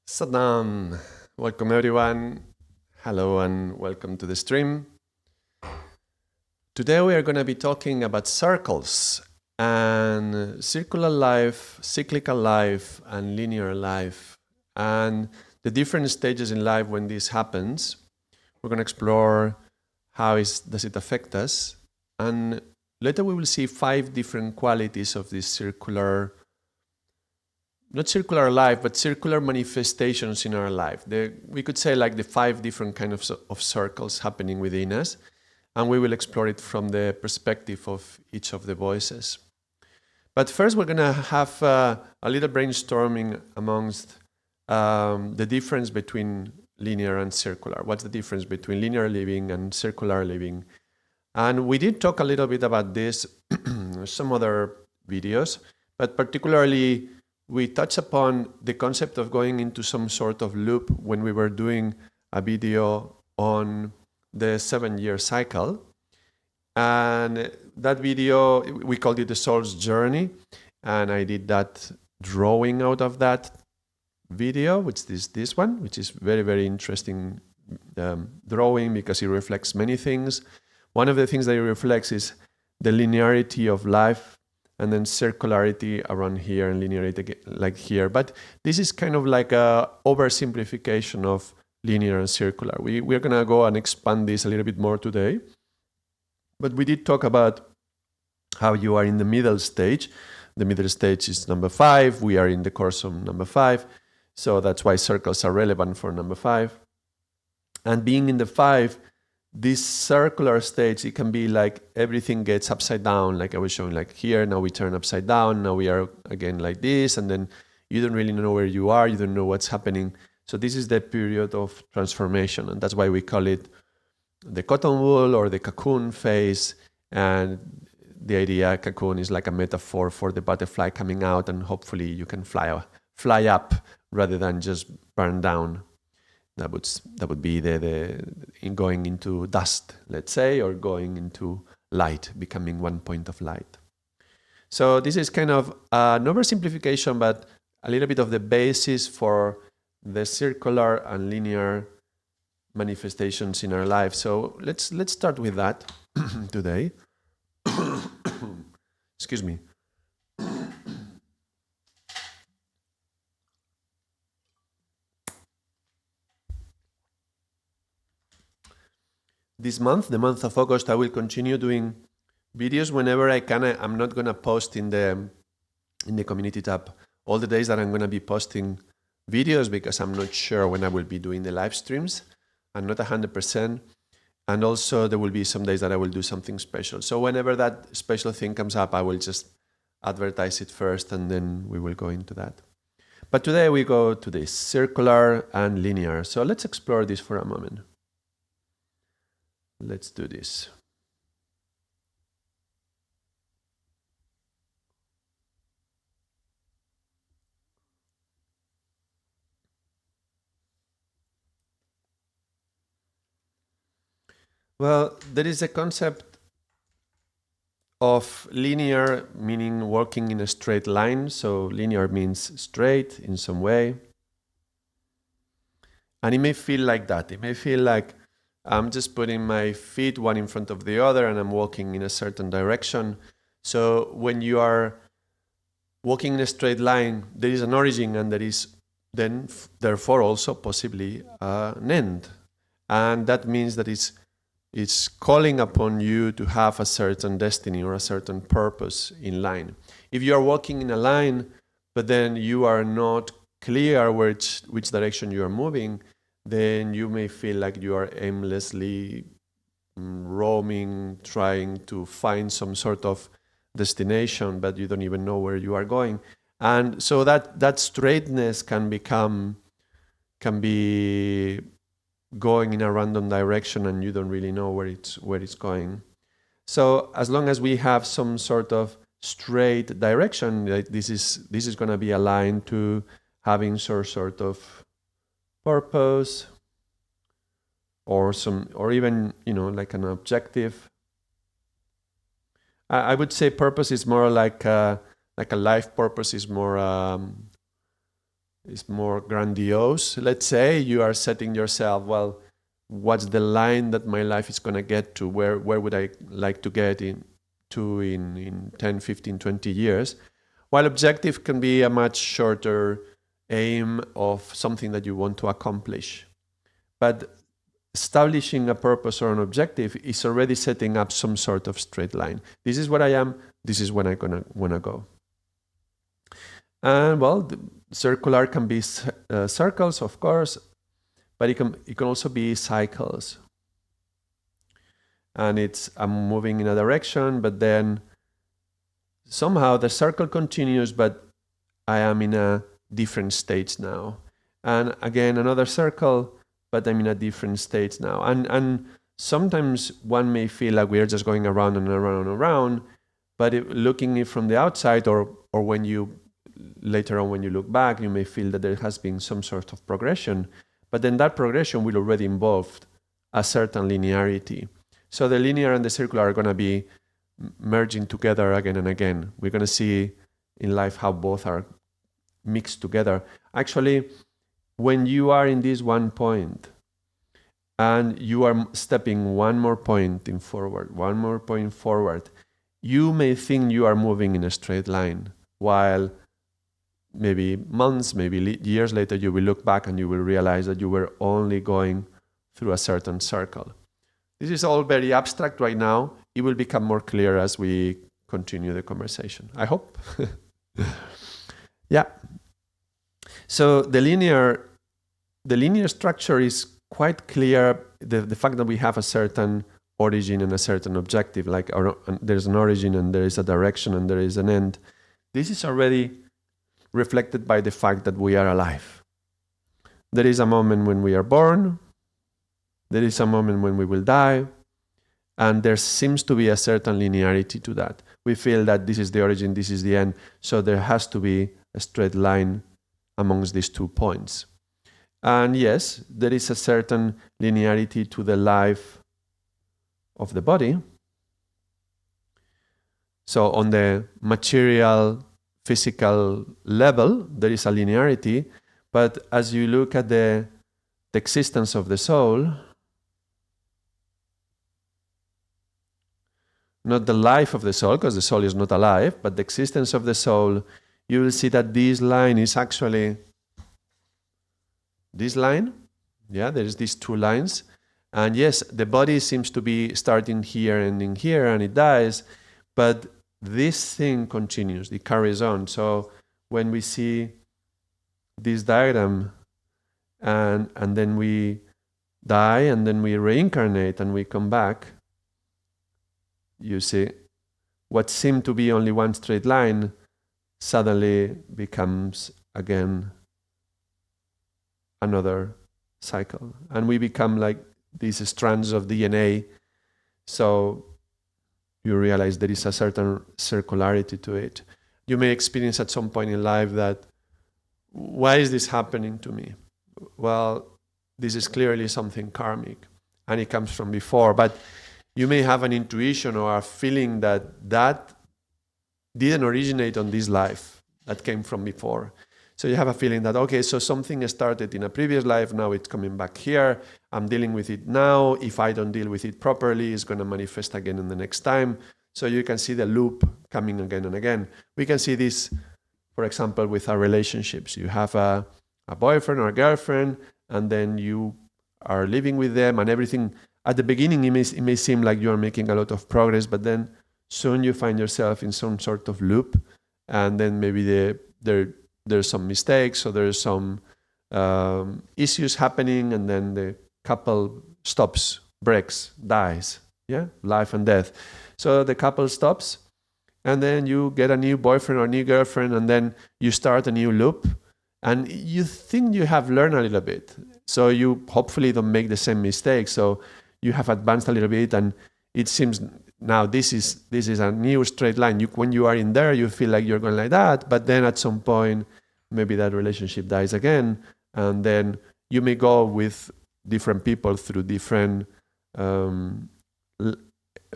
Saddam, welcome everyone. Hello and welcome to the stream. Today we are going to be talking about circles and circular life, cyclical life, and linear life, and the different stages in life when this happens. We're going to explore does it affect us, and later we will see 5 different qualities of this circular, not circular life, but circular manifestations in our life. We could say like the 5 different kinds of circles happening within us, and we will explore it from the perspective of each of the voices. But first we're going to have a little brainstorming amongst the difference between linear and circular. What's the difference between linear living and circular living? And we did talk a little bit about this in some other videos, but particularly we touched upon the concept of going into some sort of loop when we were doing a video on the 7-year cycle. And that video, we called it the soul's journey. And I did that drawing out of that video, which is this one, which is very, very interesting drawing because it reflects many things. One of the things that it reflects is the linearity of life, and then circularity around here and linearity like here. But this is kind of like a oversimplification of linear and circular. We're going to go and expand this a little bit more today. But we did talk about how you are in the middle stage. The middle stage is number 5. We are in the course of number 5. So that's why circles are relevant for number 5. And being in the 5, this circular stage, it can be like everything gets upside down, like I was showing, like here, now we turn upside down, now we are again like this, and then you don't really know where you are, you don't know what's happening. So this is the period of transformation, and that's why we call it the cotton wool or the cocoon phase. And the idea, cocoon is like a metaphor for the butterfly coming out, and hopefully you can fly up rather than just burn down. That would be the going into dust, let's say, or going into light, becoming one point of light. So this is kind of an oversimplification, but a little bit of the basis for the circular and linear manifestations in our life. So let's start with that today. Excuse me. This month, the month of August, I will continue doing videos whenever I can. I'm not going to post in the community tab all the days that I'm going to be posting videos because I'm not sure when I will be doing the live streams. I'm not 100%. And also there will be some days that I will do something special. So whenever that special thing comes up, I will just advertise it first and then we will go into that. But today we go to this circular and linear. So let's explore this for a moment. Let's do this. Well, there is a concept of linear, meaning working in a straight line. So linear means straight in some way. And it may feel like that. It may feel like I'm just putting my feet one in front of the other and I'm walking in a certain direction. So when you are walking in a straight line, there is an origin and there is then therefore also possibly an end. And that means that it's calling upon you to have a certain destiny or a certain purpose in line. If you are walking in a line, but then you are not clear which direction you are moving, then you may feel like you are aimlessly roaming, trying to find some sort of destination, but you don't even know where you are going. And so that straightness can be going in a random direction and you don't really know where it's going. So as long as we have some sort of straight direction, like this is going to be aligned to having some sort of purpose or even like an objective. I would say purpose is more like a life purpose is more is more grandiose. Let's say you are setting yourself, well, what's the line that my life is going to get to? Where would I like to get in 10, 15, 20 years? While objective can be a much shorter aim of something that you want to accomplish. But establishing a purpose or an objective is already setting up some sort of straight line. This is what I am, this is when I'm going to want to go. And well, the circular can be circles, of course, but it can also be cycles. And I'm moving in a direction, but then somehow the circle continues, but I am in a different stage now. And again, another circle, but I'm in a different stage now. And sometimes one may feel like we're just going around and around and around, but looking it from the outside, or when you later on when you look back, you may feel that there has been some sort of progression, but then that progression will already involve a certain linearity. So the linear and the circular are going to be merging together again and again. We're going to see in life how both are mixed together. Actually, when you are in this one point and you are stepping one more point forward, you may think you are moving in a straight line, while maybe months, maybe years later, you will look back and you will realize that you were only going through a certain circle. This is all very abstract right now. It will become more clear as we continue the conversation, I hope. Yeah. So the linear structure is quite clear. The fact that we have a certain origin and a certain objective, like there's an origin and there is a direction and there is an end. This is already reflected by the fact that we are alive. There is a moment when we are born, there is a moment when we will die, and there seems to be a certain linearity to that. We feel that this is the origin, this is the end, so there has to be a straight line amongst these 2 points. And yes, there is a certain linearity to the life of the body. So on the material, physical level, there is a linearity, but as you look at the existence of the soul, not the life of the soul, because the soul is not alive, but the existence of the soul, you will see that this line is actually this line. Yeah, there is these 2 lines. And yes, the body seems to be starting here, ending here, and it dies, but this thing continues, it carries on. So when we see this diagram and then we die and then we reincarnate and we come back, you see what seemed to be only one straight line suddenly becomes again another cycle. And we become like these strands of DNA. So you realize there is a certain circularity to it. You may experience at some point in life that, why is this happening to me? Well, this is clearly something karmic and it comes from before, but you may have an intuition or a feeling that didn't originate on this life, that came from before. So you have a feeling that, okay, so something started in a previous life, now it's coming back here, I'm dealing with it now, if I don't deal with it properly, it's going to manifest again in the next time. So you can see the loop coming again and again. We can see this, for example, with our relationships. You have a boyfriend or a girlfriend, and then you are living with them and everything. At the beginning, it may seem like you are making a lot of progress, but then soon you find yourself in some sort of loop, and then maybe there's some mistakes, or there's some issues happening, and then the couple stops, breaks, dies. Yeah, life and death. So the couple stops, and then you get a new boyfriend or new girlfriend, and then you start a new loop, and you think you have learned a little bit. So you hopefully don't make the same mistakes. So you have advanced a little bit, and it seems now this is a new straight line. When you are in there, you feel like you're going like that, but then at some point, maybe that relationship dies again, and then you may go with different people through different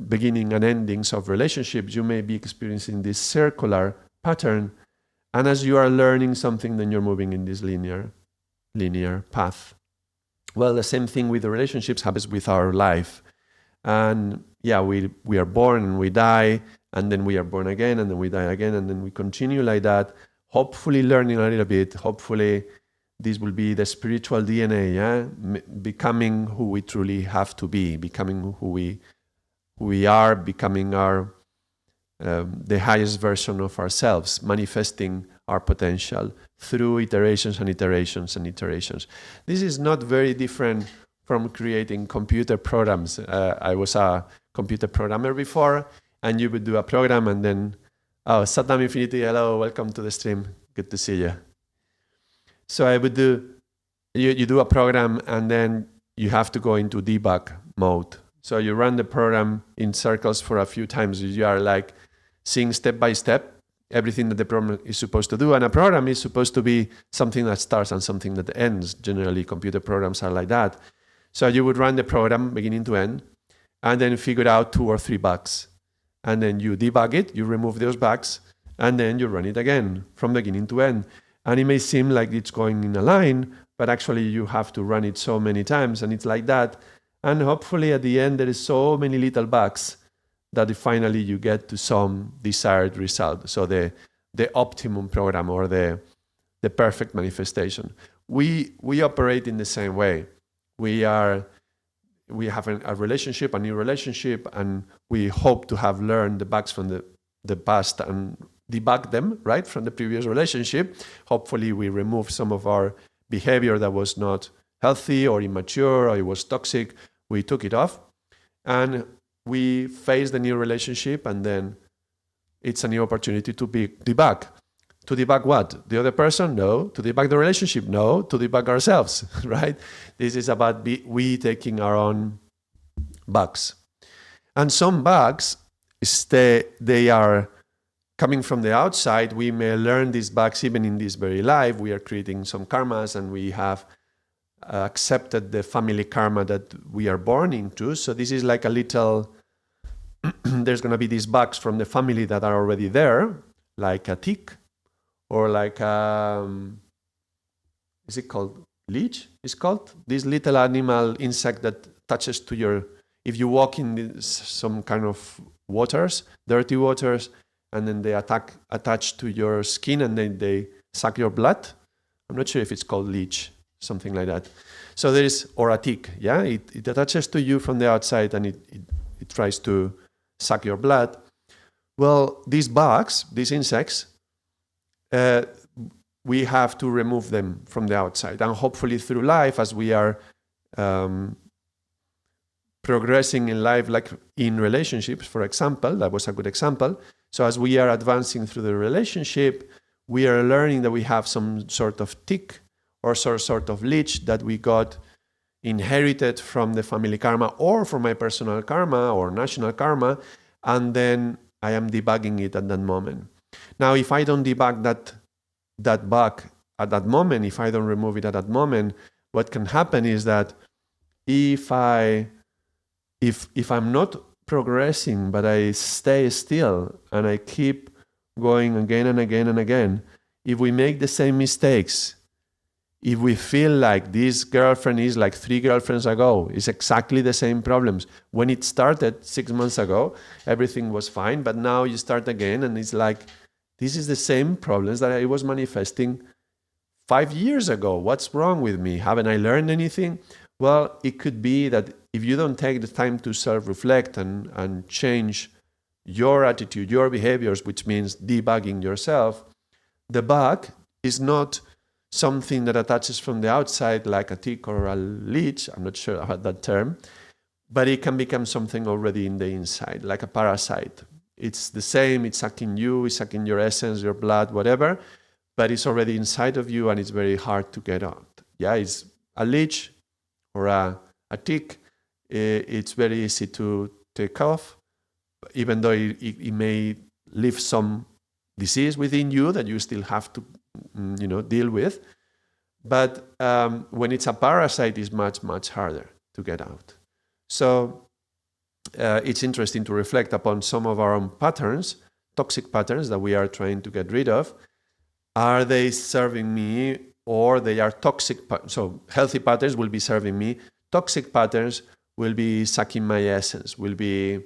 beginning and endings of relationships. You may be experiencing this circular pattern, And as you are learning something, then you're moving in this linear path. Well, the same thing with the relationships happens with our life. And yeah, we are born and we die, and then we are born again, and then we die again, and then we continue like that, hopefully learning a little bit. Hopefully this will be the spiritual DNA, yeah? Becoming who we truly have to be, becoming who we are, becoming our the highest version of ourselves, manifesting our potential through iterations and iterations and iterations. This is not very different from creating computer programs. I was a computer programmer before, and you would do a program and then, oh, Saddam Infinity, hello, welcome to the stream, good to see you. So I would you do a program and then you have to go into debug mode. So you run the program in circles for a few times. You are like seeing step by step everything that the program is supposed to do. And a program is supposed to be something that starts and something that ends. Generally, computer programs are like that. So you would run the program beginning to end and then figure out 2 or 3 bugs. And then you debug it, you remove those bugs, and then you run it again from beginning to end. And it may seem like it's going in a line, but actually you have to run it so many times, and it's like that. And hopefully at the end there is so many little bugs that finally you get to some desired result. So the optimum program or the perfect manifestation. We operate in the same way. We have a relationship, a new relationship, and we hope to have learned the bugs from the past and debug them, right, from the previous relationship. Hopefully we remove some of our behavior that was not healthy or immature or it was toxic. We took it off and we face the new relationship, and then it's a new opportunity to debug. To debug what? The other person? No. To debug the relationship? No. To debug ourselves, right? This is about we taking our own bugs. And some bugs, they are coming from the outside. We may learn these bugs even in this very life. We are creating some karmas, and we have accepted the family karma that we are born into. So this is like a little, there's going to be these bugs from the family that are already there, like a tick, or like, is it called leech? It's called this little animal insect that touches to your, if you walk in some kind of waters, dirty waters, and then they attach to your skin and then they suck your blood. I'm not sure if it's called leech, something like that. So there is, or a tick, yeah? It attaches to you from the outside and it tries to suck your blood. Well, these bugs, these insects, we have to remove them from the outside. And hopefully through life, as we are progressing in life, like in relationships, for example, that was a good example. So as we are advancing through the relationship, we are learning that we have some sort of tick or sort of leech that we got inherited from the family karma or from my personal karma or national karma, and then I am debugging it at that moment. Now, if I don't debug that bug at that moment, if I don't remove it at that moment, what can happen is that if I'm not progressing, but I stay still and I keep going again and again and again, if we make the same mistakes, if we feel like this girlfriend is like 3 girlfriends ago, it's exactly the same problems. When it started 6 months ago, everything was fine, but now you start again and it's like, this is the same problems that I was manifesting 5 years ago. What's wrong with me? Haven't I learned anything? Well, it could be that if you don't take the time to self-reflect and change your attitude, your behaviors, which means debugging yourself, the bug is not something that attaches from the outside like a tick or a leech. I'm not sure about that term, but it can become something already in the inside, like a parasite. It's the same, it's sucking you, it's sucking your essence, your blood, whatever, but it's already inside of you and it's very hard to get out. Yeah, it's a leech or a tick. It's very easy to take off, even though it may leave some disease within you that you still have to deal with. But when it's a parasite, it's much, much harder to get out. So it's interesting to reflect upon some of our own patterns, toxic patterns that we are trying to get rid of. Are they serving me, or they are toxic? So healthy patterns will be serving me. Toxic patterns will be sucking my essence, will be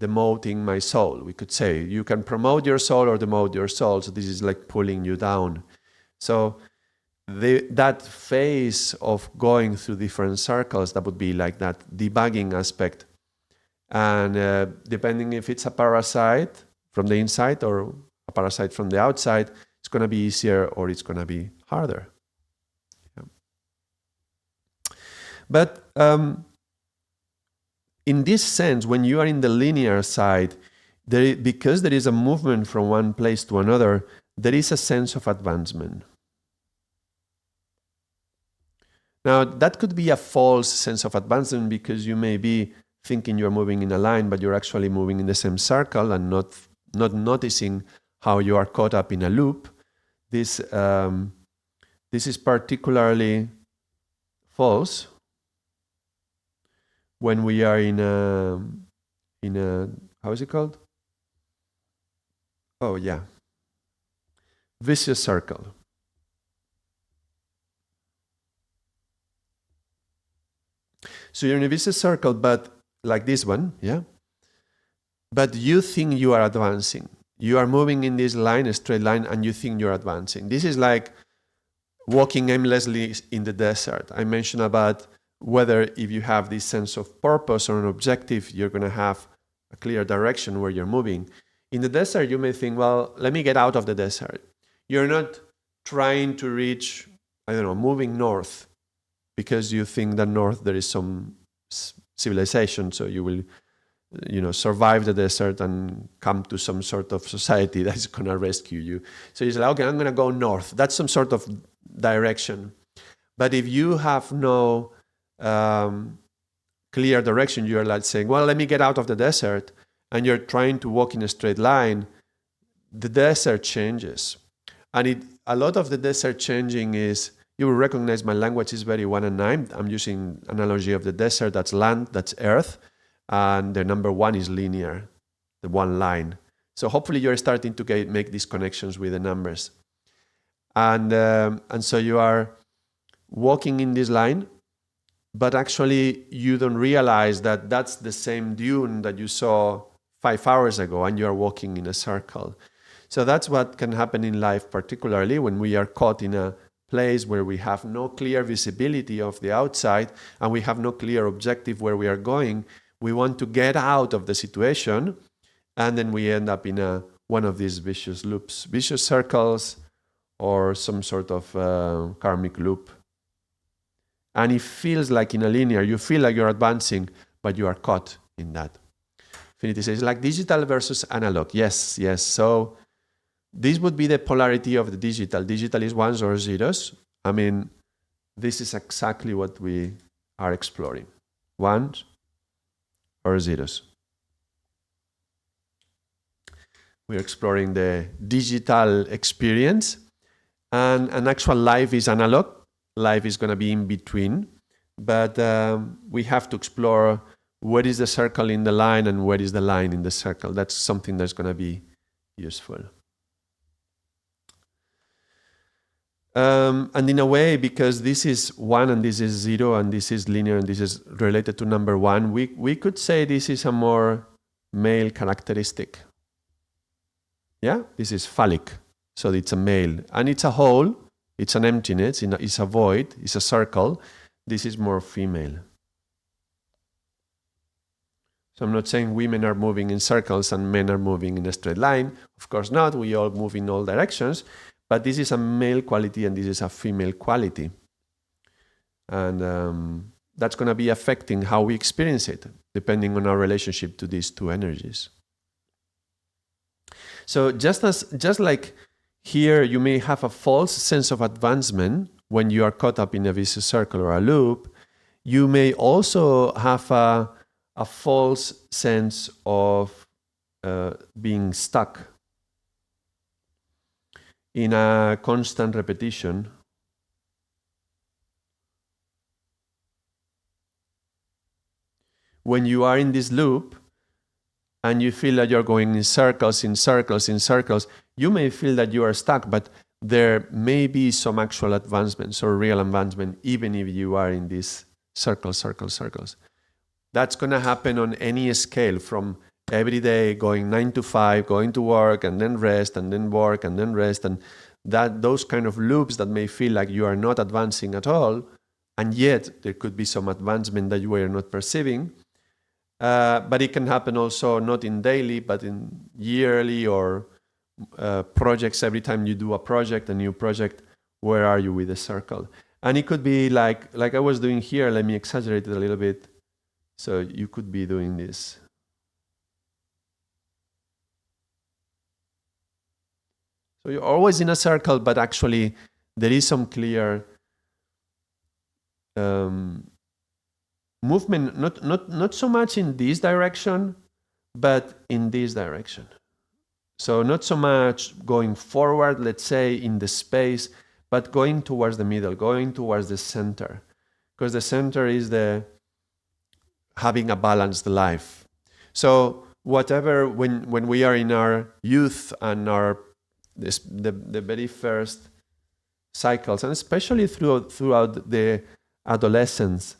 demoting my soul. We could say you can promote your soul or demote your soul. So this is like pulling you down. So that phase of going through different circles, that would be like that debugging aspect. And depending if it's a parasite from the inside or a parasite from the outside, it's going to be easier or it's going to be harder. Yeah. But in this sense, when you are in the linear side, because there is a movement from one place to another, there is a sense of advancement. Now, that could be a false sense of advancement because you may be thinking you're moving in a line, but you're actually moving in the same circle and not noticing how you are caught up in a loop. This is particularly false when we are in a how is it called? Oh yeah, vicious circle. So you're in a vicious circle, but like this one, yeah? But you think you are advancing. You are moving in this line, a straight line, and you think you're advancing. This is like walking aimlessly in the desert. I mentioned about whether if you have this sense of purpose or an objective, you're going to have a clear direction where you're moving. In the desert, you may think, well, let me get out of the desert. You're not trying to reach, I don't know, moving north because you think that north there is some civilization, so you will, survive the desert and come to some sort of society that's going to rescue you. So you say, okay, I'm going to go north. That's some sort of direction. But if you have no clear direction, you're like saying, well, let me get out of the desert, and you're trying to walk in a straight line, the desert changes. And a lot of the desert changing is, you will recognize my language is very 1 and 9. I'm using analogy of the desert, that's land, that's earth, and the number 1 is linear, the one line. So hopefully you're starting to make these connections with the numbers. And so you are walking in this line, but actually you don't realize that that's the same dune that you saw 5 hours ago, and you are walking in a circle. So that's what can happen in life, particularly when we are caught in a place where we have no clear visibility of the outside and we have no clear objective where we are going. We want to get out of the situation, and then we end up in one of these vicious loops, vicious circles, or some sort of karmic loop. And it feels like in a linear, you feel like you're advancing, but you are caught in that. Infinity says, like digital versus analog. Yes. So this would be the polarity of the digital. Digital is ones or zeros. I mean, this is exactly what we are exploring. Ones or zeros. We're exploring the digital experience, and an actual life is analog. Life is going to be in between, but we have to explore where is the circle in the line and where is the line in the circle. That's something that's going to be useful. And in a way, because this is 1 and this is 0 and this is linear and this is related to number 1, we could say this is a more male characteristic. Yeah, this is phallic, so it's a male, and it's a hole, it's an emptiness, it's a void, it's a circle. This is more female. So I'm not saying women are moving in circles and men are moving in a straight line. Of course not, we all move in all directions. But this is a male quality and this is a female quality. And that's going to be affecting how we experience it, depending on our relationship to these two energies. So just like here, you may have a false sense of advancement when you are caught up in a vicious circle or a loop. You may also have a false sense of being stuck in a constant repetition. When you are in this loop and you feel that you're going in circles, you may feel that you are stuck, but there may be some actual advancements or real advancement, even if you are in these circles. That's going to happen on any scale, from every day going 9 to 5, going to work and then rest and then work and then rest, and that those kind of loops that may feel like you are not advancing at all, and yet there could be some advancement that you are not perceiving. But it can happen also not in daily, but in yearly or projects. Every time you do a project, a new project, where are you with the circle? And it could be like I was doing here. Let me exaggerate it a little bit. So you could be doing this. So you're always in a circle, but actually there is some clear movement, not so much in this direction, but in this direction. So not so much going forward, let's say, in the space, but going towards the middle, going towards the center. Because the center is the having a balanced life. So whatever, when we are in our youth and the very first cycles, and especially throughout the adolescence,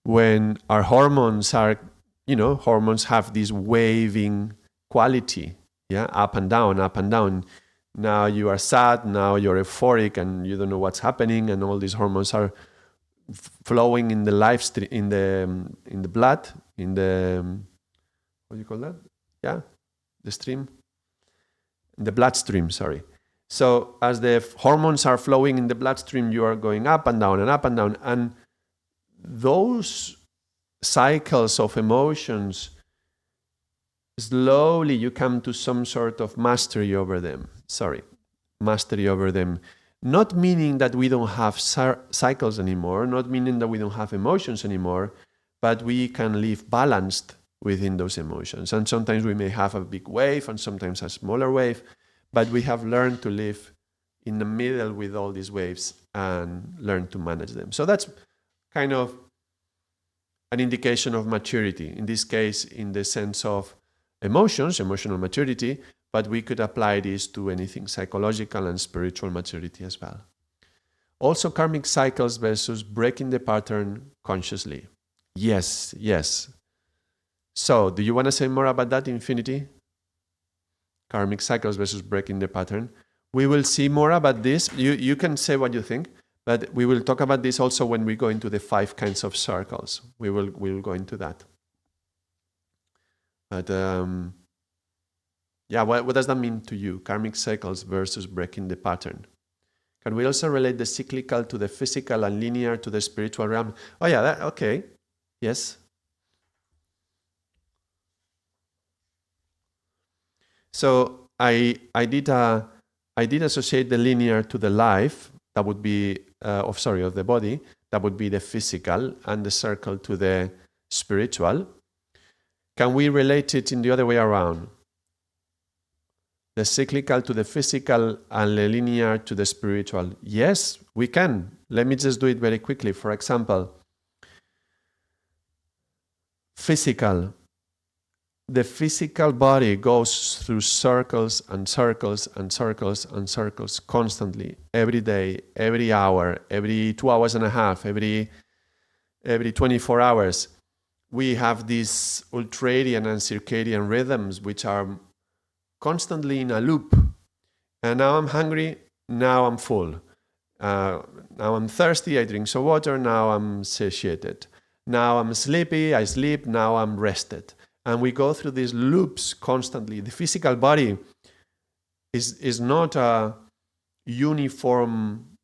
when our hormones are, hormones have this waving quality, up and down, up and down. Now you are sad, now you're euphoric, and you don't know what's happening, and all these hormones are flowing in the life stream, in the blood, in the what do you call that? The stream, the bloodstream. Sorry. So as the hormones are flowing in the bloodstream, you are going up and down and up and down, and those cycles of emotions, slowly you come to some sort of mastery over them. Not meaning that we don't have cycles anymore, not meaning that we don't have emotions anymore, but we can live balanced within those emotions. And sometimes we may have a big wave and sometimes a smaller wave, but we have learned to live in the middle with all these waves and learn to manage them. So that's kind of an indication of maturity, in this case, in the sense of emotions, emotional maturity, but we could apply this to anything, psychological and spiritual maturity as well. Also, karmic cycles versus breaking the pattern consciously. Yes. So, do you want to say more about that, Infinity? Karmic cycles versus breaking the pattern. We will see more about this. You can say what you think, but we will talk about this also when we go into the 5 kinds of circles. We'll go into that. But what does that mean to you? Karmic cycles versus breaking the pattern. Can we also relate the cyclical to the physical and linear to the spiritual realm? Oh yeah, okay. Yes. So I did associate the linear to the life, that would be of the body, that would be the physical, and the circle to the spiritual. Can we relate it in the other way around? The cyclical to the physical and the linear to the spiritual? Yes, we can. Let me just do it very quickly. For example, physical. The physical body goes through circles and circles and circles and circles constantly, every day, every hour, every 2 hours and a half, every 24 hours. We have these ultradian and circadian rhythms which are constantly in a loop. And now I'm hungry, now I'm full. Now I'm thirsty, I drink some water, now I'm satiated. Now I'm sleepy, I sleep, now I'm rested. And we go through these loops constantly. The physical body is not a uniform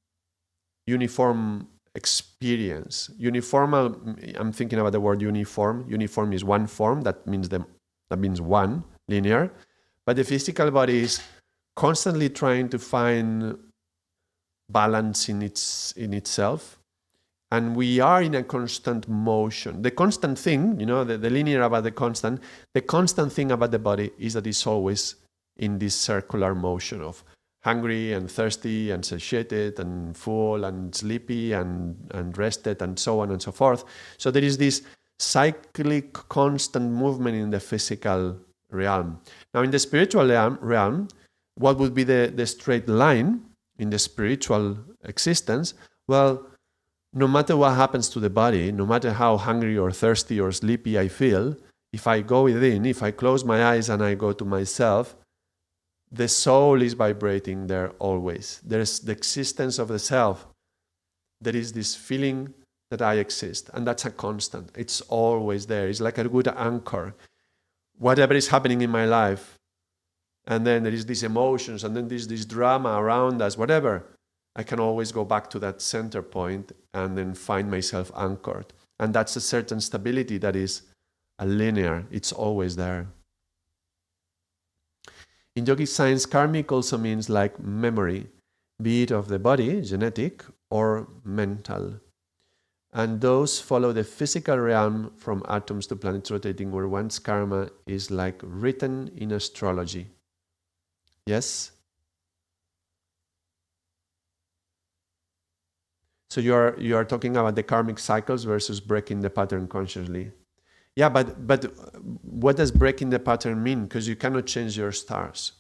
experience. I'm thinking about the word uniform. Uniform is one form, that means one, linear. But the physical body is constantly trying to find balance in itself. And we are in a constant motion. The constant thing, the linear about the constant thing about the body is that it's always in this circular motion of hungry and thirsty and satiated and full and sleepy and rested and so on and so forth. So there is this cyclic constant movement in the physical realm. Now in the spiritual realm, what would be the straight line? in the spiritual existence, well, no matter what happens to the body, no matter how hungry or thirsty or sleepy I feel, if I go within, if I close my eyes and I go to myself, the soul is vibrating there always. There's the existence of the self. There is this feeling that I exist, and that's a constant. It's always there. It's like a good anchor. Whatever is happening in my life, and then there is these emotions, and then there's this drama around us, whatever, I can always go back to that center point and then find myself anchored. And that's a certain stability that is a linear. It's always there. In yogic science, karmic also means like memory, be it of the body, genetic, or mental. And those follow the physical realm from atoms to planets rotating, where one's karma is like written in astrology. Yes? So you are talking about the karmic cycles versus breaking the pattern consciously. Yeah, but what does breaking the pattern mean? Because you cannot change your stars,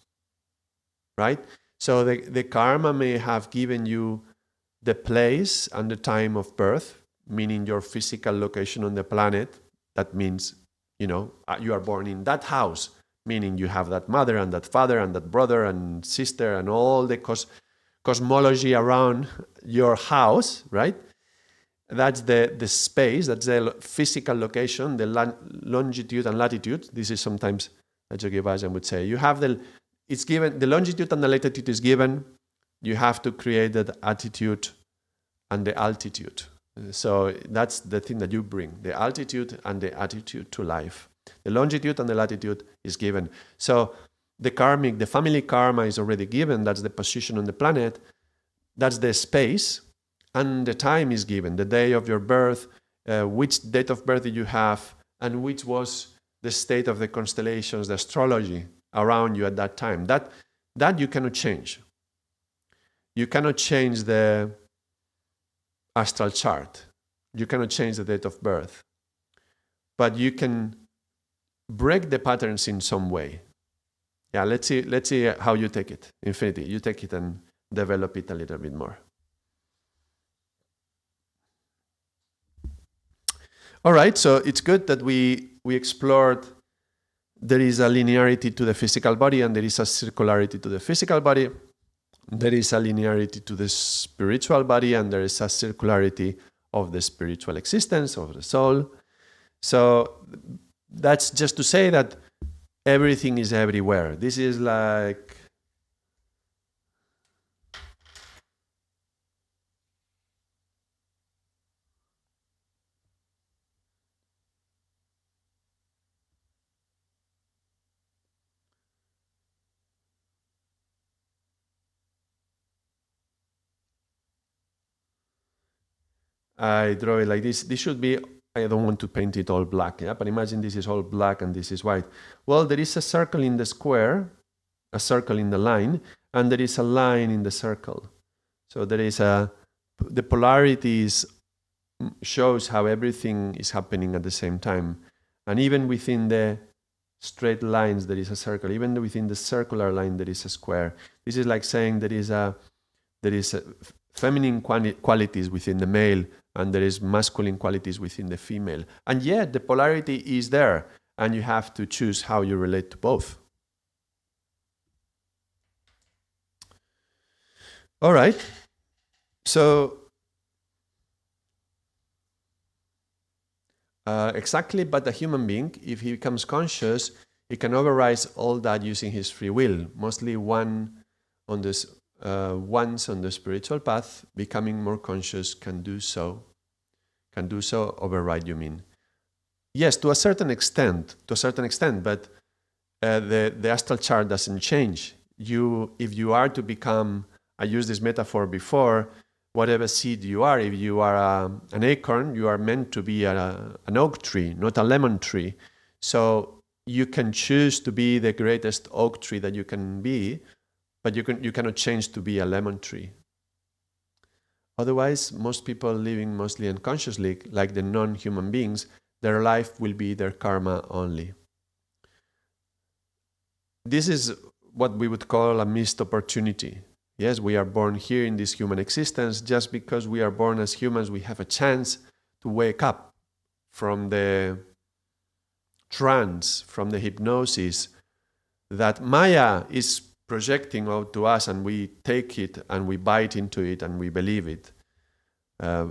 right? So the karma may have given you the place and the time of birth, meaning your physical location on the planet. That means, you are born in that house, meaning you have that mother and that father and that brother and sister and all the cosmology around your house, right? That's the space, that's the physical location, the longitude and latitude. This is sometimes a Yogi Bhajan would say. You have it's given, the longitude and the latitude is given. You have to create that attitude and the altitude. So that's the thing that you bring, the altitude and the attitude to life. The longitude and the latitude is given. So the family karma is already given. That's the position on the planet. That's the space. And the time is given, the day of your birth, which date of birth did you have, and which was the state of the constellations, the astrology around you at that time. That you cannot change. You cannot change the astral chart. You cannot change the date of birth. But you can break the patterns in some way. Yeah, let's see how you take it. Infinity, you take it and develop it a little bit more. All right, so it's good that we explored there is a linearity to the physical body and there is a circularity to the physical body. There is a linearity to the spiritual body and there is a circularity of the spiritual existence, of the soul. So that's just to say that everything is everywhere. This is like... I draw it like this. This should be, I don't want to paint it all black, yeah? But imagine this is all black and this is white. Well, there is a circle in the square, a circle in the line, and there is a line in the circle. So there is the polarities shows how everything is happening at the same time. And even within the straight lines, there is a circle. Even within the circular line, there is a square. This is like saying there is a feminine qualities within the male and there is masculine qualities within the female. And yet the polarity is there and you have to choose how you relate to both. All right. So exactly, but a human being, if he becomes conscious, he can override all that using his free will. Mostly once on the spiritual path, becoming more conscious can do so. Override, you mean? Yes, to a certain extent, but the astral chart doesn't change. If you are to become, I used this metaphor before, whatever seed you are, if you are an acorn, you are meant to be an oak tree, not a lemon tree. So you can choose to be the greatest oak tree that you can be, but you cannot change to be a lemon tree. Otherwise, most people living mostly unconsciously, like the non-human beings, their life will be their karma only. This is what we would call a missed opportunity. Yes, we are born here in this human existence. Just because we are born as humans, we have a chance to wake up from the trance, from the hypnosis that Maya is projecting out to us, and we take it and we bite into it and we believe it.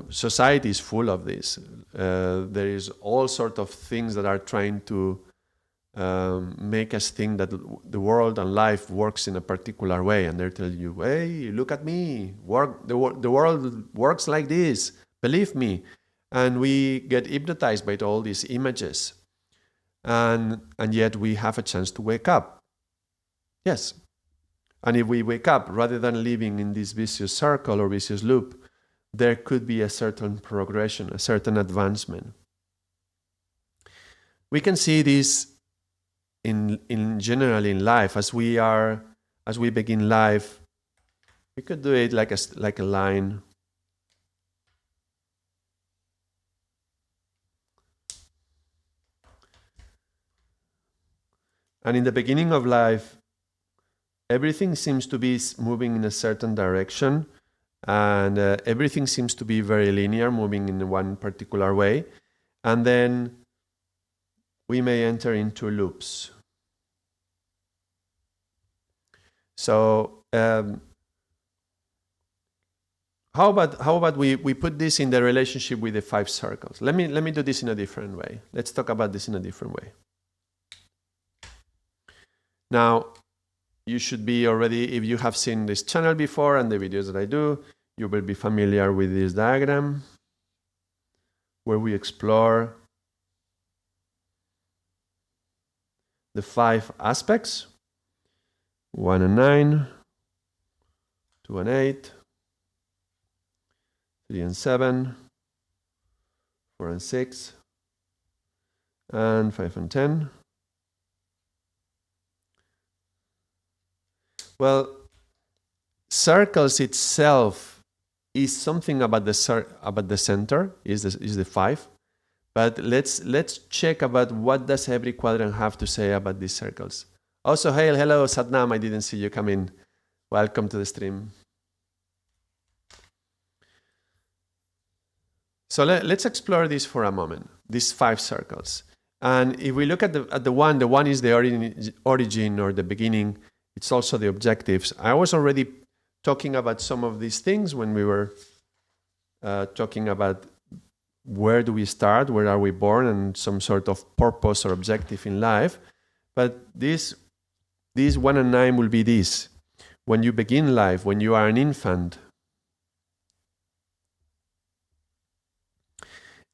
Society is full of this. There is all sorts of things that are trying to make us think that the world and life works in a particular way, and they're telling you, hey, look at me, the world works like this, believe me. And we get hypnotized by all these images, and yet we have a chance to wake up. Yes. And if we wake up, rather than living in this vicious circle or vicious loop, there could be a certain progression, a certain advancement. We can see this in general in life. As we begin life, we could do it like a line. And in the beginning of life, everything seems to be moving in a certain direction, and everything seems to be very linear, moving in one particular way. And then we may enter into loops. So how about we put this in the relationship with the 5 circles? Let me do this in a different way. Let's talk about this in a different way. Now, you should be already, if you have seen this channel before and the videos that I do, you will be familiar with this diagram where we explore the 5 aspects: 1 and 9, 2 and 8, 3 and 7, 4 and 6, and 5 and 10. Well, circles itself is something about the center, is the 5. But let's check about what does every quadrant have to say about these circles. Also, hey, hello, Satnam, I didn't see you come in. Welcome to the stream. So let's explore this for a moment, these 5 circles. And if we look at the one is the origin or the beginning. It's also the objectives. I was already talking about some of these things when we were talking about where do we start, where are we born, and some sort of purpose or objective in life. But these 1 and 9 will be this. When you begin life, when you are an infant,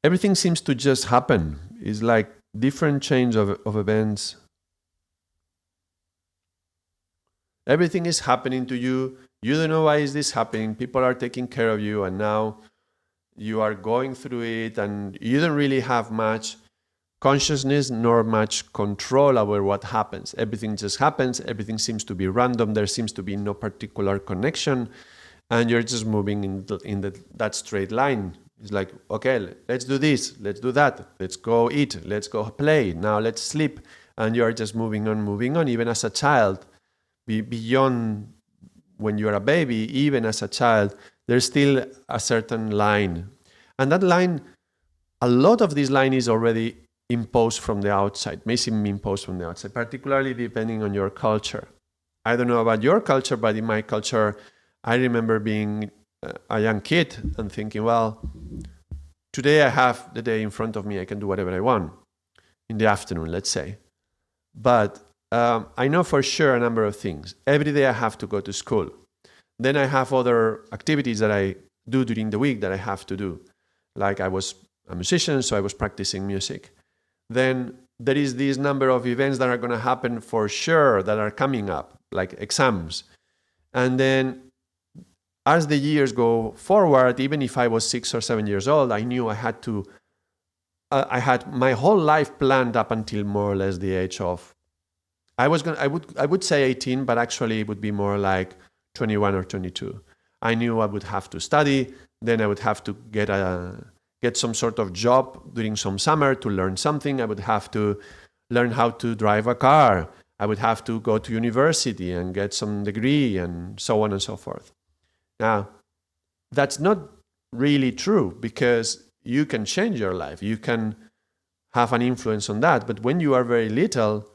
everything seems to just happen. It's like different change of events. Everything is happening to you. You don't know why is this happening. People are taking care of you, and now you are going through it, and you don't really have much consciousness nor much control over what happens. Everything just happens. Everything seems to be random. There seems to be no particular connection, and you're just moving in that straight line. It's like, okay, let's do this, let's do that, let's go eat, let's go play, now let's sleep, and you're just moving on, even as a child. Beyond when you're a baby, even as a child, there's still a certain line. And that line, a lot of this line is already imposed from the outside, may seem imposed from the outside, particularly depending on your culture. I don't know about your culture, but in my culture, I remember being a young kid and thinking, well, today I have the day in front of me, I can do whatever I want, in the afternoon, let's say. But I know for sure a number of things. Every day I have to go to school. Then I have other activities that I do during the week that I have to do. Like I was a musician, so I was practicing music. Then there is this number of events that are going to happen for sure that are coming up, like exams. And then as the years go forward, even if I was 6 or 7 years old, I knew I had my whole life planned up until more or less the age of I would say 18, but actually it would be more like 21 or 22. I knew I would have to study, then I would have to get some sort of job during some summer to learn something. I would have to learn how to drive a car. I would have to go to university and get some degree and so on and so forth. Now, that's not really true, because you can change your life. You can have an influence on that. But when you are very little,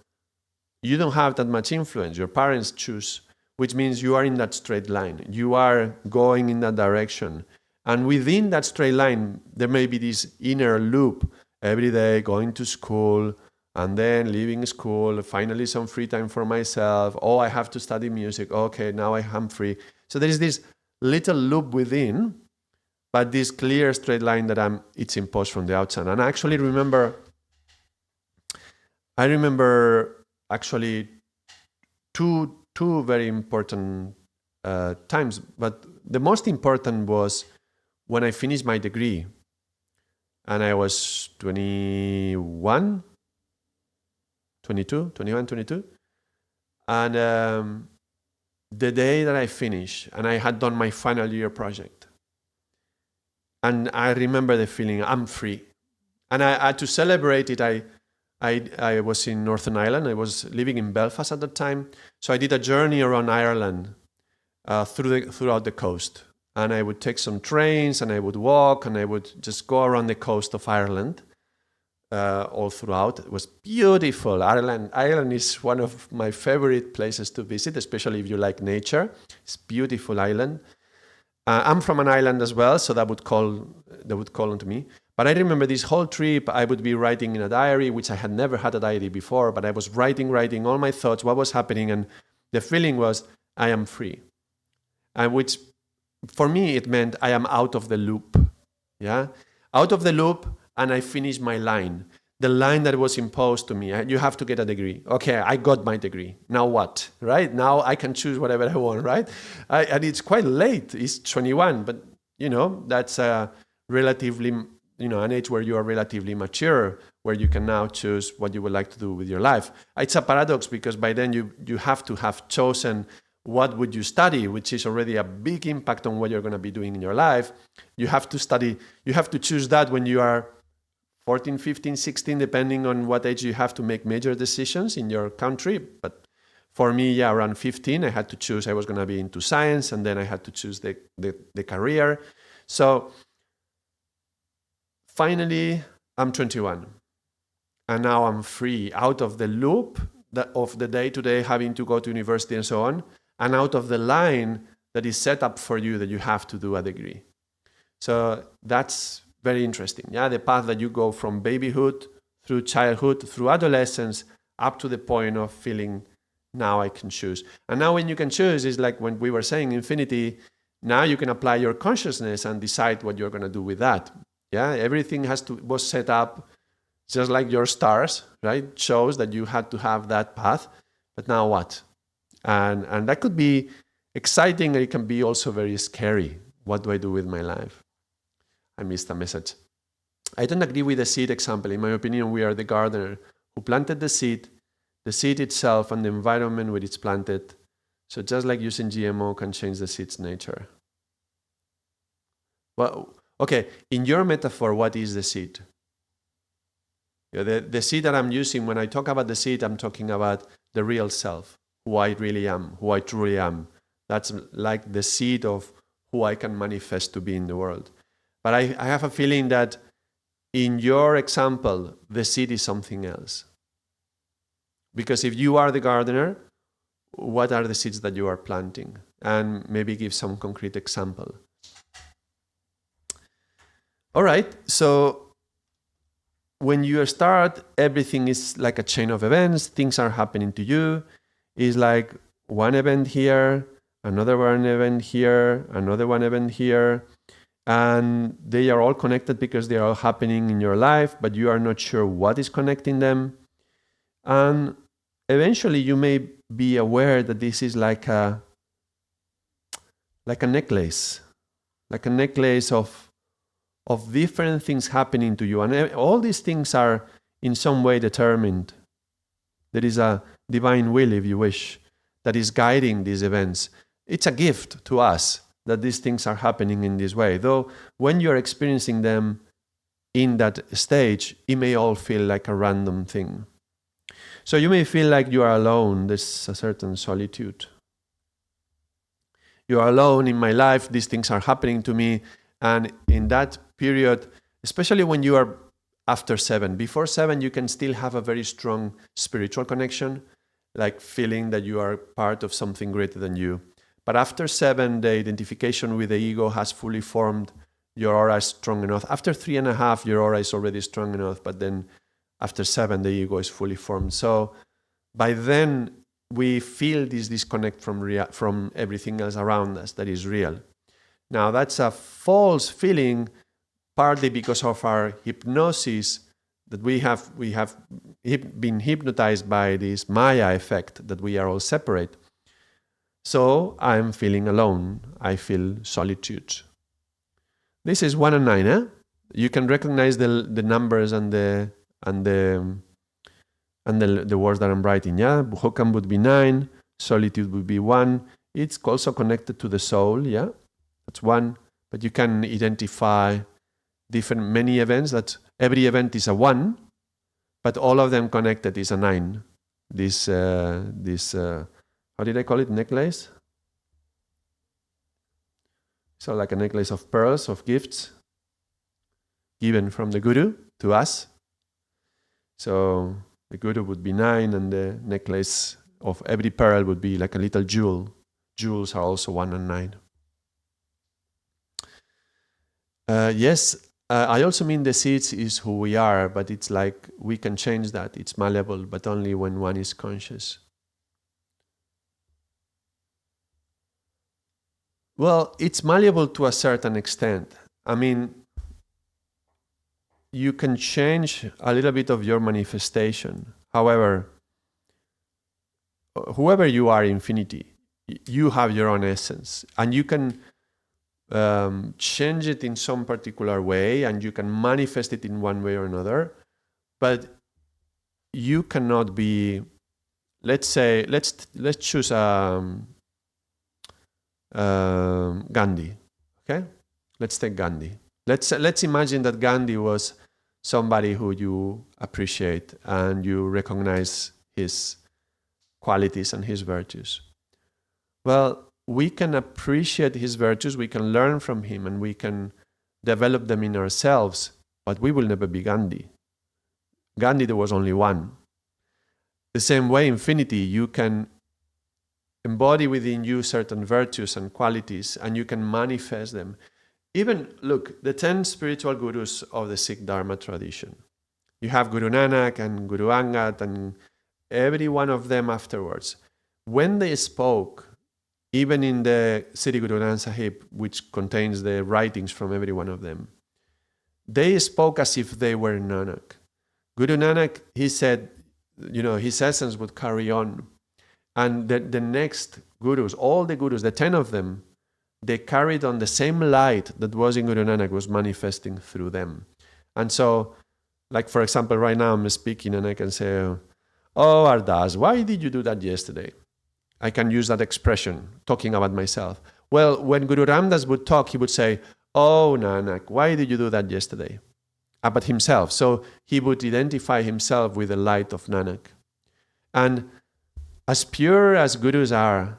you don't have that much influence. Your parents choose, which means you are in that straight line. You are going in that direction. And within that straight line, there may be this inner loop every day, going to school and then leaving school, finally some free time for myself. Oh, I have to study music. Okay, now I am free. So there is this little loop within, but this clear straight line that it's imposed from the outside. And I actually remember actually two very important times, but the most important was when I finished my degree, and I was 21, 22, and the day that I finished, and I had done my final year project, and I remember the feeling, I'm free. And I had to celebrate it. I was in Northern Ireland. I was living in Belfast at the time. So I did a journey around Ireland throughout the coast. And I would take some trains and I would walk and I would just go around the coast of Ireland all throughout. It was beautiful. Ireland is one of my favorite places to visit, especially if you like nature. It's a beautiful island. I'm from an island as well, so that would call onto me. But I remember this whole trip, I would be writing in a diary, which I had never had a diary before, but I was writing all my thoughts, what was happening, and the feeling was, I am free. And which, for me, it meant I am out of the loop. Yeah? Out of the loop, and I finished my line. The line that was imposed to me. You have to get a degree. Okay, I got my degree. Now what? Right? Now I can choose whatever I want, right? And it's quite late. It's 21, but that's relatively, an age where you are relatively mature, where you can now choose what you would like to do with your life. It's a paradox, because by then you have to have chosen what would you study, which is already a big impact on what you're going to be doing in your life. You have to choose that when you are 14, 15, 16, depending on what age you have to make major decisions in your country. But for me, around 15, I had to choose. I was going to be into science, and then I had to choose the career. So finally, I'm 21. And now I'm free, out of the loop of the day-to-day having to go to university and so on, and out of the line that is set up for you that you have to do a degree. So that's very interesting. Yeah, the path that you go from babyhood through childhood, through adolescence, up to the point of feeling, now I can choose. And now when you can choose, is like when we were saying infinity, now you can apply your consciousness and decide what you're going to do with that. Yeah, everything was set up just like your stars, right? Shows that you had to have that path, but now what? And that could be exciting, and it can be also very scary. What do I do with my life? I missed a message. I don't agree with the seed example. In my opinion, we are the gardener who planted the seed itself and the environment where it's planted. So just like using GMO can change the seed's nature. Well, okay, in your metaphor, what is the seed? The seed that I'm using, when I talk about the seed, I'm talking about the real self, who I really am, who I truly am. That's like the seed of who I can manifest to be in the world. But I have a feeling that in your example, the seed is something else. Because if you are the gardener, what are the seeds that you are planting? And maybe give some concrete example. All right, so when you start, everything is like a chain of events. Things are happening to you. It's like one event here, another one event here, another one event here. And they are all connected because they are all happening in your life, but you are not sure what is connecting them. And eventually you may be aware that this is like a necklace, of different things happening to you. And all these things are in some way determined. There is a divine will, if you wish, that is guiding these events. It's a gift to us that these things are happening in this way. Though when you're experiencing them in that stage, it may all feel like a random thing. So you may feel like you are alone. There's a certain solitude. You are alone in my life. These things are happening to me. And in that period, especially when you are after 7, before 7, you can still have a very strong spiritual connection, like feeling that you are part of something greater than you. But after 7, the identification with the ego has fully formed. Your aura is strong enough. After 3.5, your aura is already strong enough. But then after 7, the ego is fully formed. So by then, we feel this disconnect from everything else around us that is real. Now, that's a false feeling, partly because of our hypnosis, that we have been hypnotized by this Maya effect, that we are all separate. So I'm feeling alone. I feel solitude. This is 1 and 9. Eh? You can recognize the numbers and the words that I'm writing. Yeah, Hokam would be 9. Solitude would be 1. It's also connected to the soul. Yeah, that's 1. But you can identify many events. That every event is a 1, but all of them connected is a 9. This how did I call it? Necklace. So like a necklace of pearls, of gifts given from the Guru to us. So the Guru would be 9, and the necklace of every pearl would be like a little jewel. Jewels are also 1 and 9. Yes, I also mean the seeds is who we are, but it's like we can change that. It's malleable, but only when one is conscious. Well, it's malleable to a certain extent. I mean, you can change a little bit of your manifestation. However, whoever you are, infinity, you have your own essence, and you can change it in some particular way, and you can manifest it in one way or another. But you cannot be. Let's say, let's choose Gandhi. Okay, let's take Gandhi. Let's imagine that Gandhi was somebody who you appreciate and you recognize his qualities and his virtues. Well, we can appreciate his virtues, we can learn from him, and we can develop them in ourselves, but we will never be Gandhi. Gandhi, there was only one. The same way, infinity, you can embody within you certain virtues and qualities, and you can manifest them. Even, look, the 10 spiritual gurus of the Sikh Dharma tradition. You have Guru Nanak and Guru Angad and every one of them afterwards. When they spoke, even in the Sri Guru Granth Sahib, which contains the writings from every one of them, they spoke as if they were Nanak. Guru Nanak, he said, his essence would carry on. And the next gurus, all the gurus, the 10 of them, they carried on the same light that was in Guru Nanak, was manifesting through them. And so, like for example, right now I'm speaking and I can say, oh, Ardaas, why did you do that yesterday? I can use that expression, talking about myself. Well, when Guru Ramdas would talk, he would say, oh, Nanak, why did you do that yesterday? About himself. So he would identify himself with the light of Nanak. And as pure as gurus are,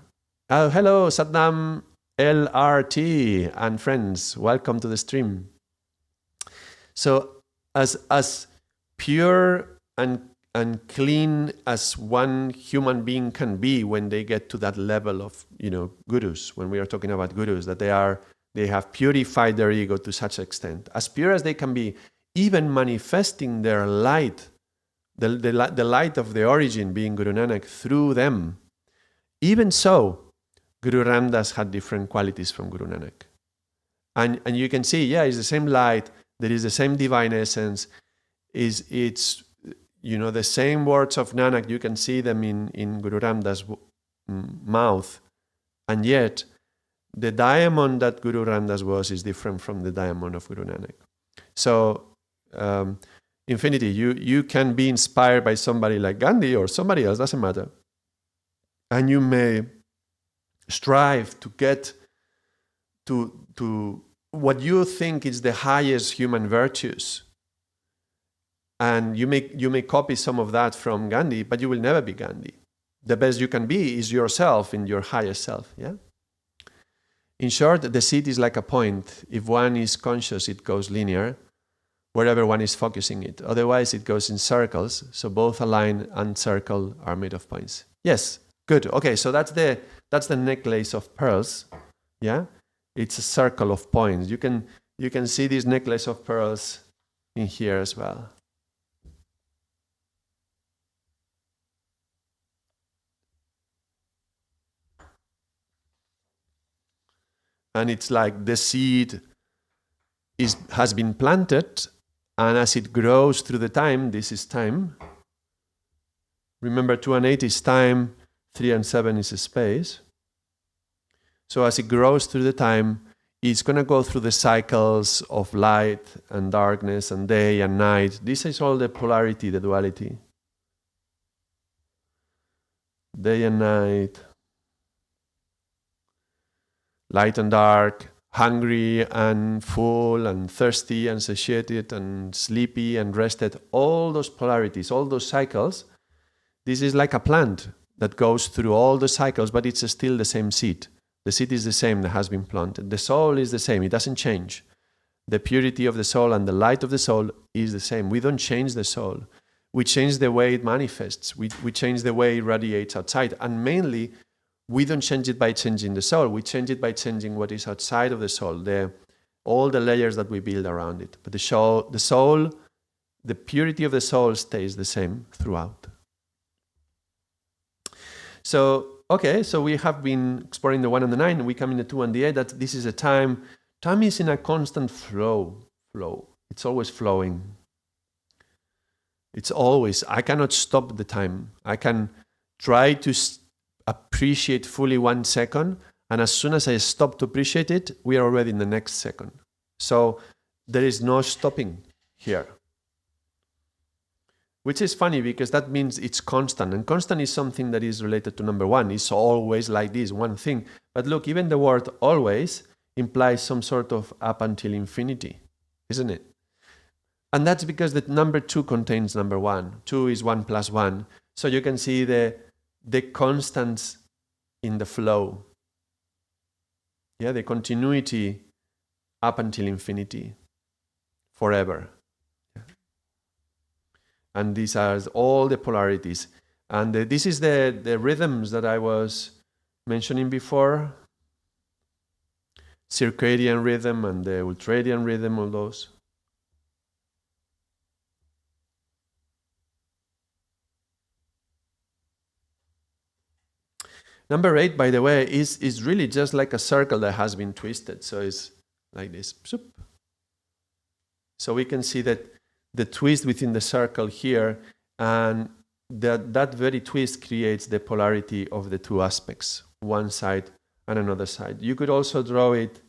oh, hello, Satnam LRT and friends, welcome to the stream. So as pure and clean as one human being can be when they get to that level of, gurus, when we are talking about gurus, that they have purified their ego to such extent, as pure as they can be, even manifesting their light, the light of the origin being Guru Nanak through them. Even so, Guru Ramdas had different qualities from Guru Nanak. And you can see, it's the same light, there is the same divine essence, it's the same words of Nanak, you can see them in Guru Ramdas' mouth. And yet, the diamond that Guru Ramdas was is different from the diamond of Guru Nanak. So, infinity, you can be inspired by somebody like Gandhi or somebody else, doesn't matter. And you may strive to get to what you think is the highest human virtues. And you may copy some of that from Gandhi, but you will never be Gandhi. The best you can be is yourself in your higher self. Yeah. In short, the seed is like a point. If one is conscious, it goes linear, wherever one is focusing it. Otherwise, it goes in circles. So both a line and circle are made of points. Yes, good. Okay, so that's the necklace of pearls. Yeah, it's a circle of points. You can see this necklace of pearls in here as well. And it's like the seed has been planted, and as it grows through the time, this is time. Remember, 2 and 8 is time, 3 and 7 is space. So as it grows through the time, it's going to go through the cycles of light and darkness and day and night. This is all the polarity, the duality. Day and night, light and dark, hungry and full and thirsty and satiated and sleepy and rested. All those polarities, all those cycles. This is like a plant that goes through all the cycles, but it's still the same seed. The seed is the same that has been planted. The soul is the same. It doesn't change. The purity of the soul and the light of the soul is the same. We don't change the soul. We change the way it manifests. We change the way it radiates outside. And mainly, we don't change it by changing the soul. We change it by changing what is outside of the soul, all the layers that we build around it. But the soul, the purity of the soul stays the same throughout. So, okay, so we have been exploring the 1 and the 9, and we come in the 2 and the 8. That this is a time. Time is in a constant flow. It's always flowing. It's always. I cannot stop the time. I can try to appreciate fully 1 second, and as soon as I stop to appreciate it, we are already in the next second. So there is no stopping here. Which is funny because that means it's constant. And constant is something that is related to number 1. It's always like this, one thing. But look, even the word always implies some sort of up until infinity, isn't it? And that's because the number 2 contains number 1. 2 is 1 plus 1. So you can see the constants in the flow. Yeah, the continuity up until infinity, forever. And these are all the polarities. And this is the rhythms that I was mentioning before. Circadian rhythm and the ultradian rhythm, all those. Number 8, by the way, is really just like a circle that has been twisted. So it's like this. So we can see that the twist within the circle here, and that very twist creates the polarity of the 2 aspects, one side and another side. You could also draw it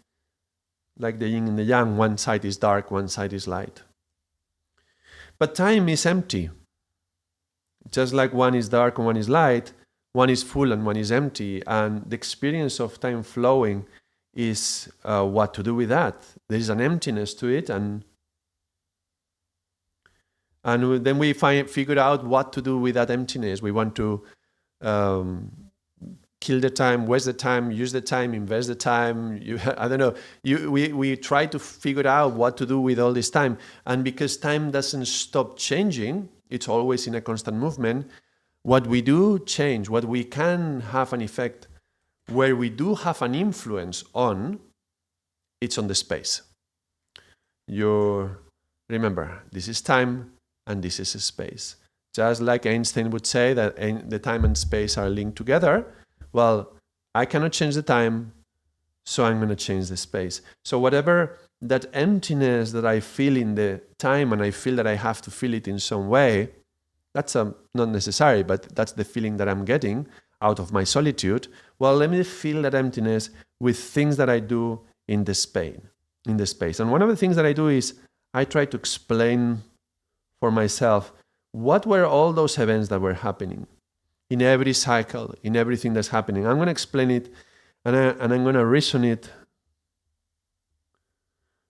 like the yin and the yang. One side is dark, one side is light. But time is empty. Just like one is dark and one is light, one is full and one is empty. And the experience of time flowing is what to do with that. There is an emptiness to it, and then we figure out what to do with that emptiness. We want to kill the time, waste the time, use the time, invest the time. I don't know. We try to figure out what to do with all this time. And because time doesn't stop changing, it's always in a constant movement. What we do change. What we can have an effect, where we do have an influence on, it's on the space. Remember, this is time, and this is a space. Just like Einstein would say that the time and space are linked together. Well, I cannot change the time, so I'm going to change the space. So whatever that emptiness that I feel in the time, and I feel that I have to feel it in some way, that's not necessary, but that's the feeling that I'm getting out of my solitude. Well, let me feel that emptiness with things that I do in the space. And one of the things that I do is I try to explain for myself what were all those events that were happening in every cycle, in everything that's happening. I'm going to explain it, and I'm going to reason it.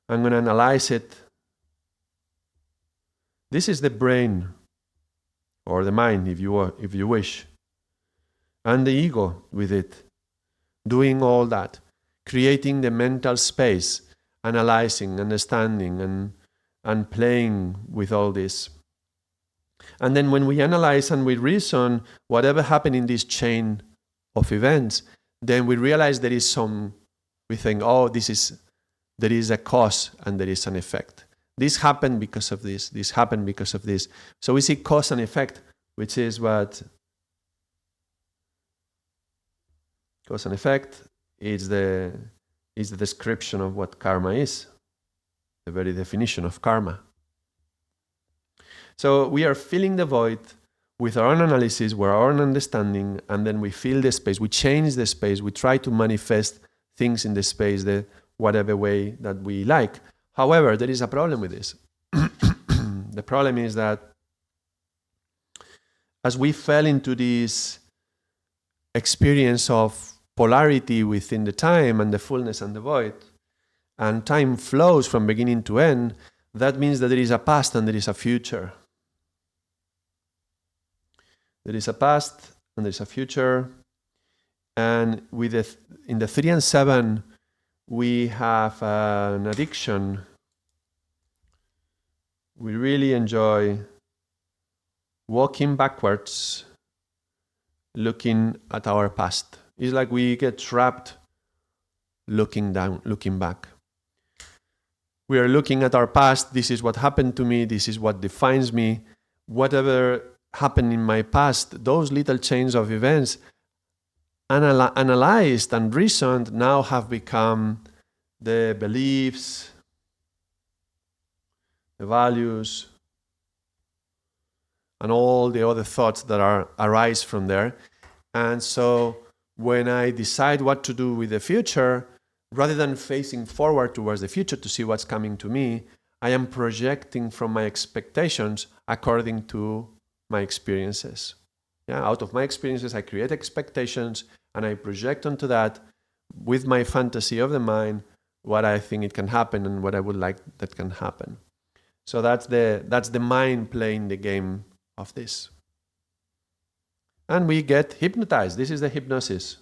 I'm going to analyze it. This is the brain, or the mind, if you wish, and the ego with it, doing all that, creating the mental space, analyzing, understanding, and playing with all this. And then when we analyze and we reason whatever happened in this chain of events, then we realize we think, oh, there is a cause and there is an effect. This happened because of this happened because of this. So we see cause and effect, which is what cause and effect is the description of what karma is, the very definition of karma. So we are filling the void with our own analysis, with our own understanding, and then we fill the space, we change the space, we try to manifest things in the space the whatever way that we like. However, there is a problem with this. The problem is that as we fell into this experience of polarity within the time and the fullness and the void, and time flows from beginning to end, that means that there is a past and there is a future. There is a past and there is a future. And in the 3 and 7, we have an addiction. We really enjoy walking backwards, looking at our past. It's like we get trapped looking down, looking back. We are looking at our past. This is what happened to me. This is what defines me. Whatever happened in my past, those little chains of events analyzed and reasoned now have become the beliefs, the values, and all the other thoughts that arise from there. And so when I decide what to do with the future, rather than facing forward towards the future to see what's coming to me, I am projecting from my expectations according to my experiences. Out of my experiences, I create expectations and I project onto that with my fantasy of the mind what I think it can happen and what I would like that can happen. So that's the mind playing the game of this. And we get hypnotized. This is the hypnosis.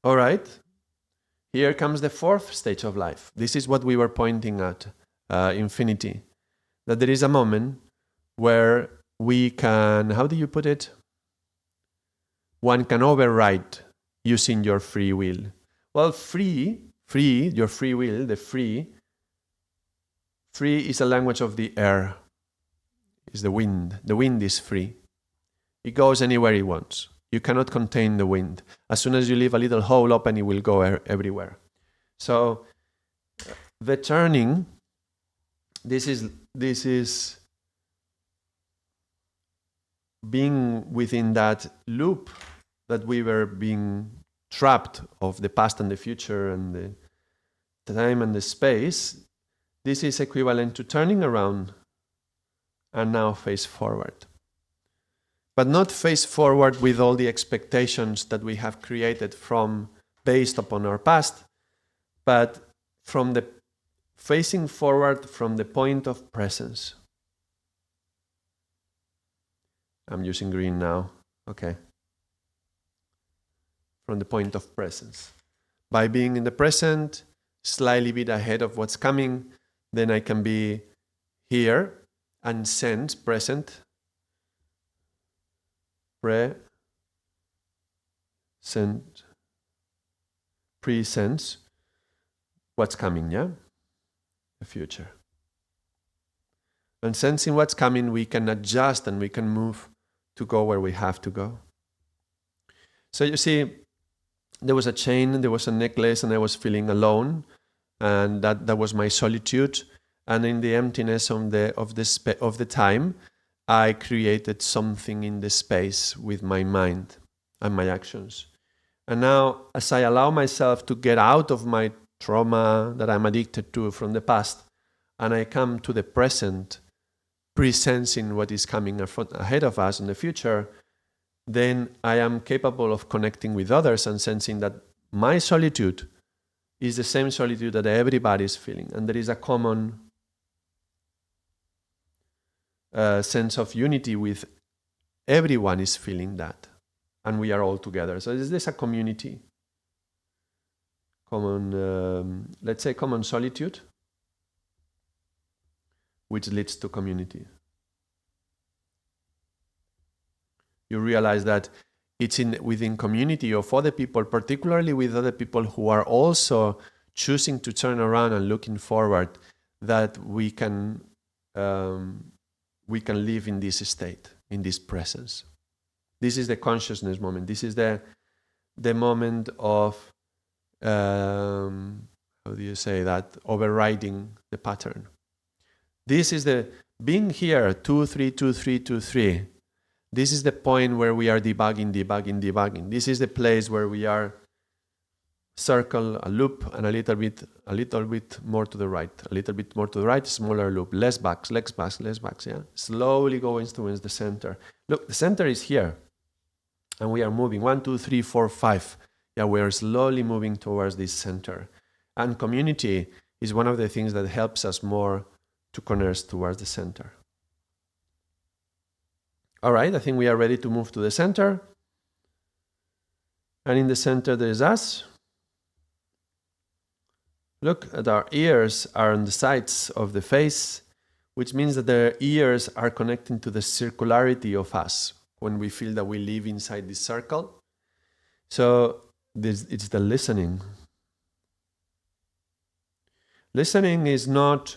All right. Here comes the fourth stage of life. This is what we were pointing at, infinity. That there is a moment where we can, how do you put it? One can override using your free will. Well, your free will, the free is a language of the air. It's the wind. The wind is free. It goes anywhere it wants. You cannot contain the wind. As soon as you leave a little hole open, it will go everywhere. So the turning, this is being within that loop that we were being trapped of the past and the future and the time and the space. This is equivalent to turning around and now face forward. But not face forward with all the expectations that we have created based upon our past, but from the facing forward from the point of presence. I'm using green now. Okay. From the point of presence. By being in the present, slightly bit ahead of what's coming, then I can be here and sense, present, pre-sense what's coming, the future. And sensing what's coming, we can adjust and we can move to go where we have to go. So you see, there was a chain, there was a necklace, and I was feeling alone, and that was my solitude. And in the emptiness of the time, I created something in the space with my mind and my actions. And now, as I allow myself to get out of my trauma that I'm addicted to from the past, and I come to the present, pre-sensing what is coming ahead of us in the future, then I am capable of connecting with others and sensing that my solitude is the same solitude that everybody is feeling. And there is a common sense of unity with everyone is feeling that. And we are all together. So is this a community? Common, let's say common solitude, which leads to community. You realize that it's within community of other people, particularly with other people who are also choosing to turn around and looking forward, that we can live in this state, in this presence. This is the consciousness moment. This is the moment of, how do you say that, overriding the pattern. This is the being here, 2, 3, 2, 3, 2, 3. This is the point where we are debugging. This is the place where we are circle, a loop, and a little bit more to the right. A little bit more to the right, smaller loop, less backs, yeah? Slowly going towards the center. Look, the center is here. And we are moving 1, 2, 3, 4, 5. Yeah, we are slowly moving towards this center. And community is one of the things that helps us more to connect towards the center. All right, I think we are ready to move to the center. And in the center there is us. Look at our ears are on the sides of the face, which means that the ears are connecting to the circularity of us when we feel that we live inside this circle. So it's the listening. Listening is not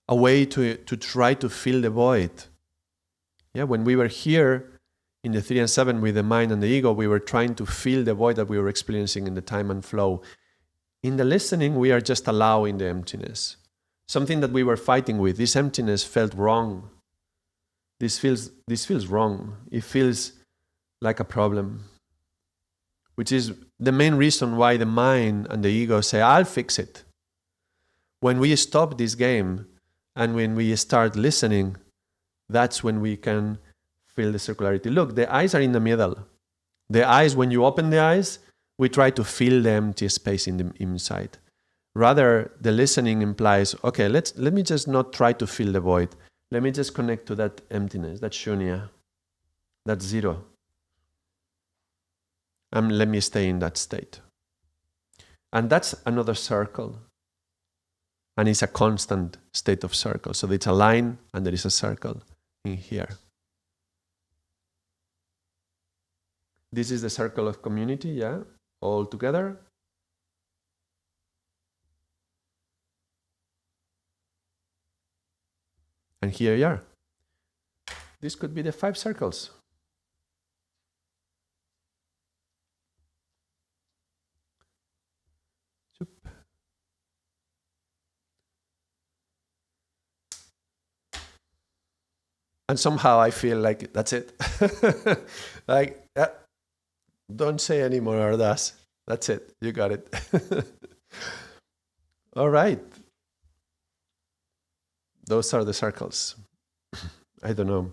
a way to try to fill the void. Yeah, when we were here in the 3 and 7 with the mind and the ego, we were trying to fill the void that we were experiencing in the time and flow. In the listening, we are just allowing the emptiness. Something that we were fighting with. This emptiness felt wrong. This feels wrong. It feels like a problem. Which is the main reason why the mind and the ego say, I'll fix it. When we stop this game and when we start listening, that's when we can feel the circularity. Look, the eyes are in the middle. The eyes, when you open the eyes, we try to fill the empty space in the inside. Rather, the listening implies, okay, let me just not try to fill the void. Let me just connect to that emptiness, that shunya, that zero. And let me stay in that state. And that's another circle. And it's a constant state of circle. So it's a line and there is a circle in here. This is the circle of community, yeah? All together. And here you are. This could be the 5 circles. And somehow I feel like that's it. Like, don't say anymore, Ardaas. That's it. You got it. All right. Those are the circles. I don't know.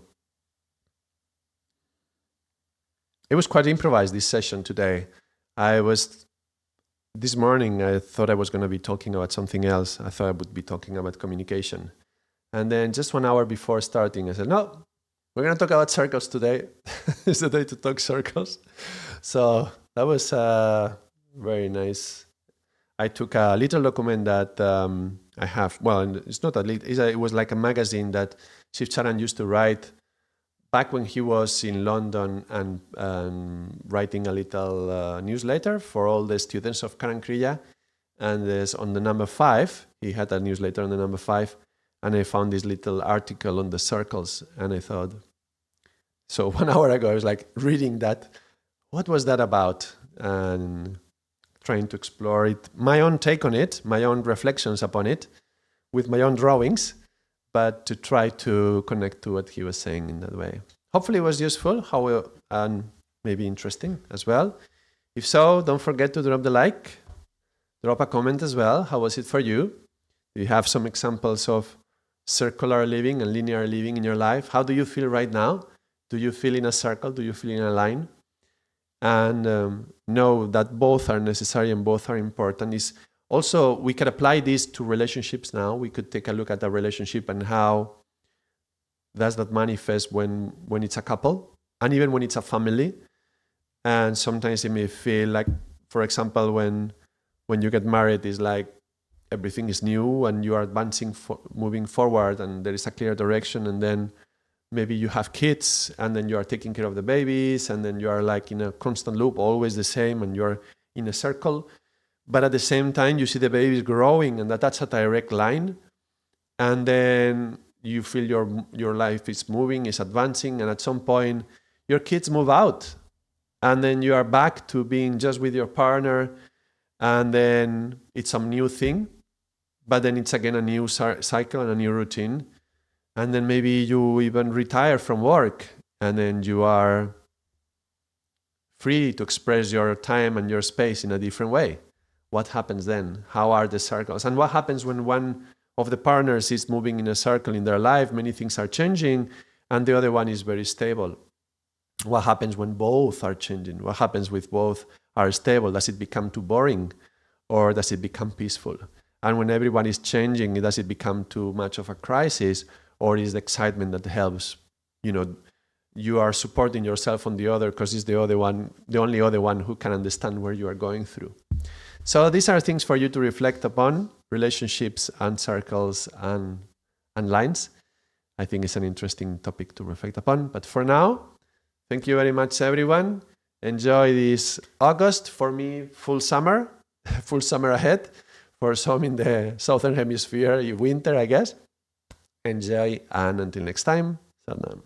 It was quite improvised, this session today. This morning, I thought I was going to be talking about something else. I thought I would be talking about communication. And then just 1 hour before starting, I said, no, we're going to talk about circles today. It's the day to talk circles. So that was very nice. I took a little document that I have. Well, it's not a little. It was like a magazine that Shiv Charan used to write back when he was in London and writing a little newsletter for all the students of Karam Kriya. And there's on the number 5, he had a newsletter on the number 5. And I found this little article on the circles, and I thought, so 1 hour ago, I was like reading that. What was that about? And trying to explore it, my own take on it, my own reflections upon it, with my own drawings, but to try to connect to what he was saying in that way. Hopefully it was useful, and maybe interesting as well. If so, don't forget to drop the like, drop a comment as well. How was it for you? Do you have some examples of circular living and linear living in your life? How do you feel right now? Do you feel in a circle? Do you feel in a line? And know that both are necessary and both are important. It's Also, we can apply this to relationships now. We could take a look at a relationship and how does that manifest when it's a couple and even when it's a family. And sometimes it may feel like, for example, when you get married, it's like everything is new and you are advancing, moving forward, and there is a clear direction. And then maybe you have kids, and then you are taking care of the babies, and then you are like in a constant loop, always the same, and you're in a circle. But at the same time, you see the babies growing, and that's a direct line. And then you feel your life is moving, is advancing, and at some point, your kids move out. And then you are back to being just with your partner, and then it's some new thing. But then it's again a new cycle and a new routine. And then maybe you even retire from work, and then you are free to express your time and your space in a different way. What happens then? How are the circles? And what happens when one of the partners is moving in a circle in their life? Many things are changing, and the other one is very stable. What happens when both are changing? What happens with both are stable? Does it become too boring, or does it become peaceful? And when everyone is changing, does it become too much of a crisis, or is the excitement that helps? You are supporting yourself on the other because it's the only other one who can understand where you are going through. So these are things for you to reflect upon: relationships and circles and lines. I think it's an interesting topic to reflect upon. But for now, thank you very much, everyone. Enjoy this August. For me, full summer ahead. For some in the southern hemisphere, winter, I guess. Enjoy, and until next time, Naam.